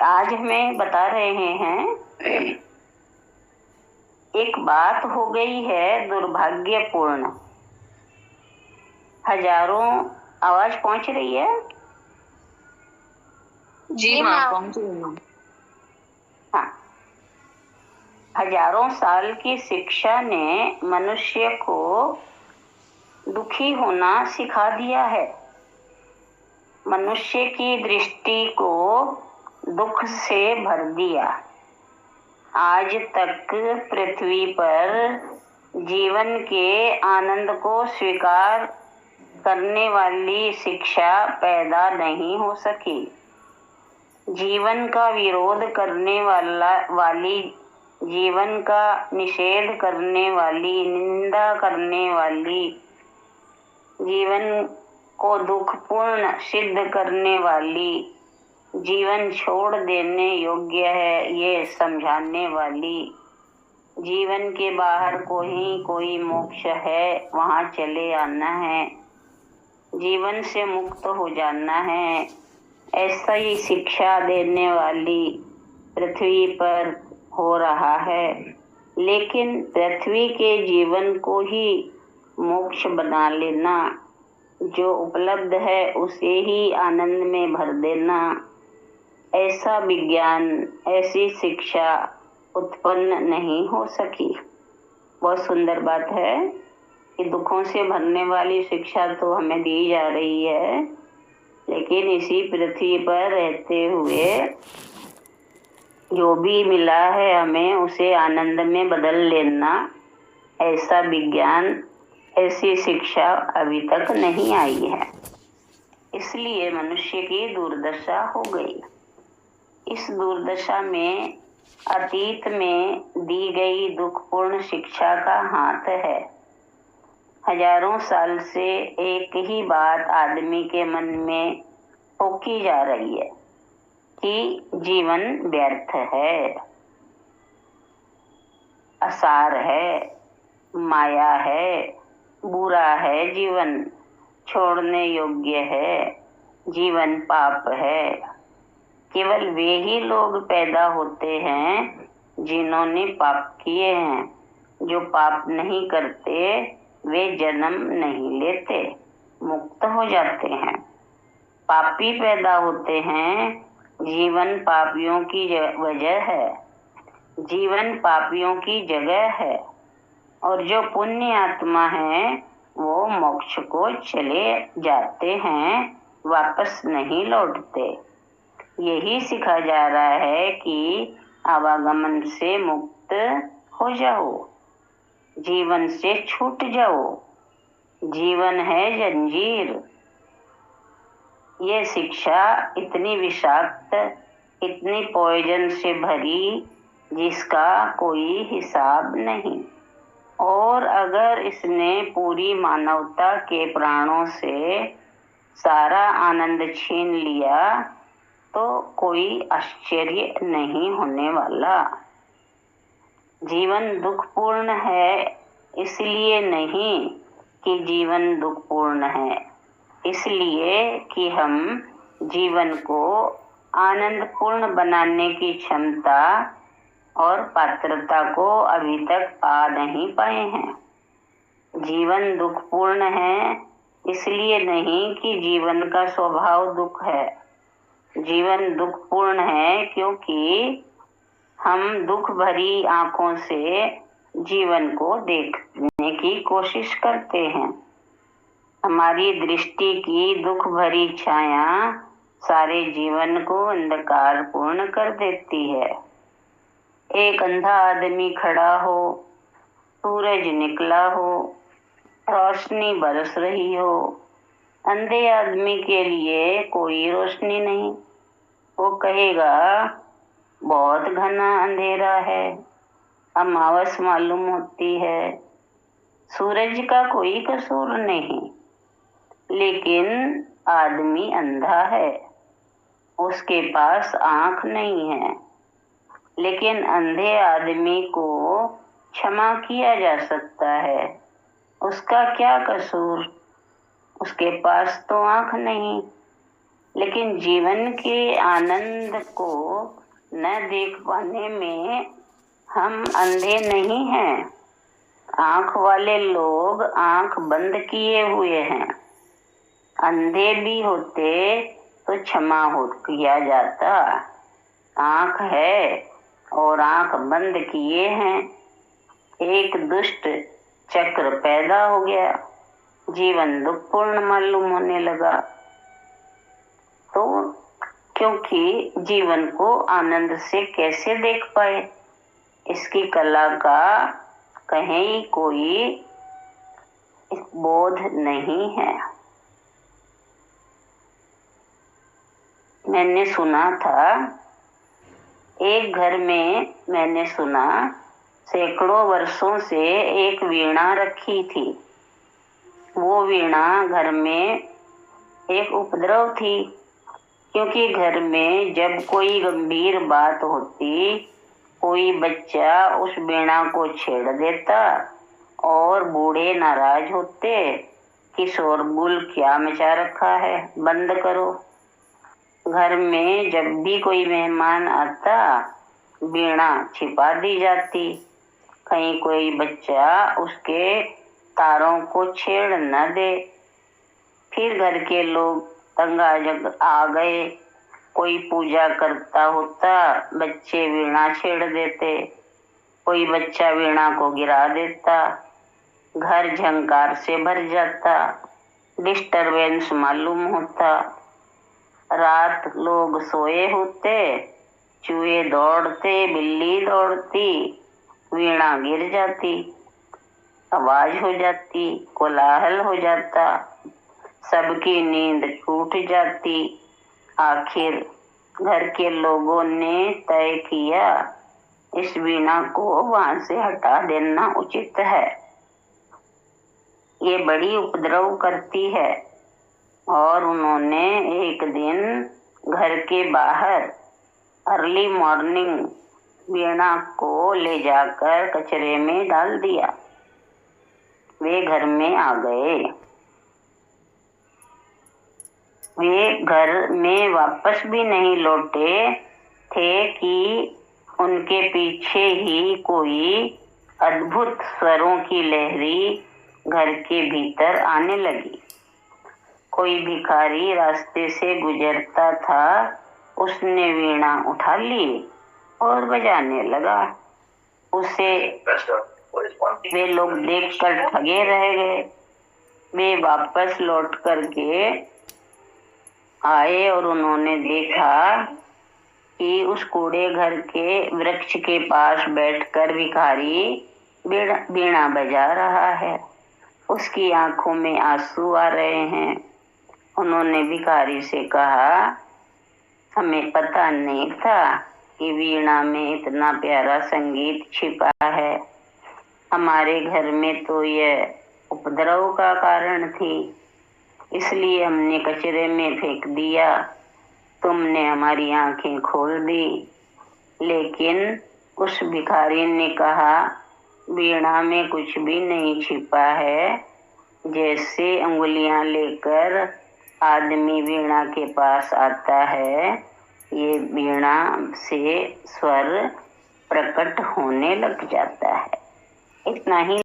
आज हमें बता रहे हैं, एक बात हो गई है दुर्भाग्यपूर्ण। हजारों आवाज पहुंच रही है? जी माँ, पहुंच रही हूँ। हाँ, हजारों साल की शिक्षा ने मनुष्य को दुखी होना सिखा दिया है। मनुष्य की दृष्टि को दुख से भर दिया। आज तक पृथ्वी पर जीवन के आनंद को स्वीकार करने वाली शिक्षा पैदा नहीं हो सकी। जीवन का विरोध करने वाली, जीवन का निषेध करने वाली, निंदा करने वाली, जीवन को दुखपूर्ण सिद्ध करने वाली, जीवन छोड़ देने योग्य है ये समझाने वाली, जीवन के बाहर कोई मोक्ष है, वहां चले आना है, जीवन से मुक्त हो जाना है, ऐसा ही शिक्षा देने वाली पृथ्वी पर हो रहा है। लेकिन पृथ्वी के जीवन को ही मोक्ष बना लेना, जो उपलब्ध है उसे ही आनंद में भर देना, ऐसा विज्ञान, ऐसी शिक्षा उत्पन्न नहीं हो सकी। बहुत सुंदर बात है कि दुखों से भरने वाली शिक्षा तो हमें दी जा रही है, लेकिन इसी पृथ्वी पर रहते हुए जो भी मिला है हमें उसे आनंद में बदल लेना, ऐसा विज्ञान, ऐसी शिक्षा अभी तक नहीं आई है। इसलिए मनुष्य की दुर्दशा हो गई। इस दुर्दशा में अतीत में दी गई दुखपूर्ण शिक्षा का हाथ है। हजारों साल से एक ही बात आदमी के मन में फूंकी जा रही है कि जीवन व्यर्थ है, असार है, माया है, बुरा है, जीवन छोड़ने योग्य है, जीवन पाप है। केवल वे ही लोग पैदा होते हैं जिन्होंने पाप किए हैं। जो पाप नहीं करते वे जन्म नहीं लेते, मुक्त हो जाते हैं। पापी पैदा होते हैं, जीवन पापियों की वजह है, जीवन पापियों की जगह है। और जो पुण्य आत्मा है वो मोक्ष को चले जाते हैं, वापस नहीं लौटते। यही सिखा जा रहा है कि आवागमन से मुक्त हो जाओ, जीवन से छूट जाओ। जीवन है जंजीर। ये शिक्षा इतनी विषाक्त, इतनी पॉइजन से भरी, जिसका कोई हिसाब नहीं। और अगर इसने पूरी मानवता के प्राणों से सारा आनंद छीन लिया तो कोई आश्चर्य नहीं होने वाला। जीवन दुखपूर्ण है इसलिए नहीं कि जीवन दुखपूर्ण है, इसलिए कि हम जीवन को आनंदपूर्ण बनाने की क्षमता और पात्रता को अभी तक पा नहीं पाए हैं। जीवन दुखपूर्ण है इसलिए नहीं कि जीवन का स्वभाव दुख है। जीवन दुखपूर्ण है क्योंकि हम दुख भरी आंखों से जीवन को देखने की कोशिश करते हैं। हमारी दृष्टि की दुख भरी छाया सारे जीवन को अंधकार पूर्ण कर देती है। एक अंधा आदमी खड़ा हो, सूरज निकला हो, रोशनी बरस रही हो, अंधे आदमी के लिए कोई रोशनी नहीं। वो कहेगा बहुत घना अंधेरा है, अमावस मालूम होती है। सूरज का कोई कसूर नहीं, लेकिन आदमी अंधा है, उसके पास आंख नहीं है। लेकिन अंधे आदमी को क्षमा किया जा सकता है। उसका क्या कसूर? उसके पास तो आंख नहीं। लेकिन जीवन के आनंद को न देख पाने में हम अंधे नहीं हैं। आंख वाले लोग आंख बंद किए हुए हैं। अंधे भी होते तो क्षमा हो किया जाता। आंख है और आंख बंद किए हैं, एक दुष्ट चक्र पैदा हो गया, जीवन दुखपूर्ण मालूम होने लगा। तो क्योंकि जीवन को आनंद से कैसे देख पाए, इसकी कला का कहीं कोई बोध नहीं है। मैंने सुना था, एक घर में मैंने सुना सैकड़ों वर्षों से एक वीणा रखी थी। वो वीणा घर में एक उपद्रव थी, क्योंकि घर में जब कोई गंभीर बात होती, कोई बच्चा उस वीणा को छेड़ देता और बूढ़े नाराज होते कि शोरगुल क्या मचा रखा है, बंद करो। घर में जब भी कोई मेहमान आता, वीणा छिपा दी जाती, कहीं कोई बच्चा उसके तारों को छेड़ न दे। फिर घर के लोग तंग आ गए, कोई पूजा करता होता, बच्चे वीणा छेड़ देते, कोई बच्चा वीणा को गिरा देता, घर झंकार से भर जाता, डिस्टरबेंस मालूम होता। रात लोग सोए होते, चूहे दौड़ते, बिल्ली दौड़ती, वीणा गिर जाती, आवाज हो जाती, कोलाहल हो जाता, सबकी नींद टूट जाती। आखिर घर के लोगों ने तय किया, इस वीणा को वहां से हटा देना उचित है, ये बड़ी उपद्रव करती है। और उन्होंने एक दिन घर के बाहर अर्ली मॉर्निंग वीणा को ले जाकर कचरे में डाल दिया। वे घर में आ गए। वे घर में वापस भी नहीं लौटे थे कि उनके पीछे ही कोई अद्भुत स्वरों की लहरी घर के भीतर आने लगी। कोई भिखारी रास्ते से गुजरता था, उसने वीणा उठा ली और बजाने लगा। उसे वे लोग देखकर ठगे रह गए। वे वापस लौट करके आए और उन्होंने देखा कि उस कूड़े घर के वृक्ष के पास बैठकर भिखारी वीणा बजा रहा है। उसकी आंखों में आंसू आ रहे हैं। उन्होंने भिखारी से कहा, हमें पता नहीं था कि वीणा में इतना प्यारा संगीत छिपा है। हमारे घर में तो यह उपद्रव का कारण थी, इसलिए हमने कचरे में फेंक दिया। तुमने हमारी आंखें खोल दी। लेकिन उस भिखारी ने कहा, वीणा में कुछ भी नहीं छिपा है। जैसे अंगुलियां लेकर आदमी वीणा के पास आता है, ये वीणा से स्वर प्रकट होने लग जाता है। इतना ही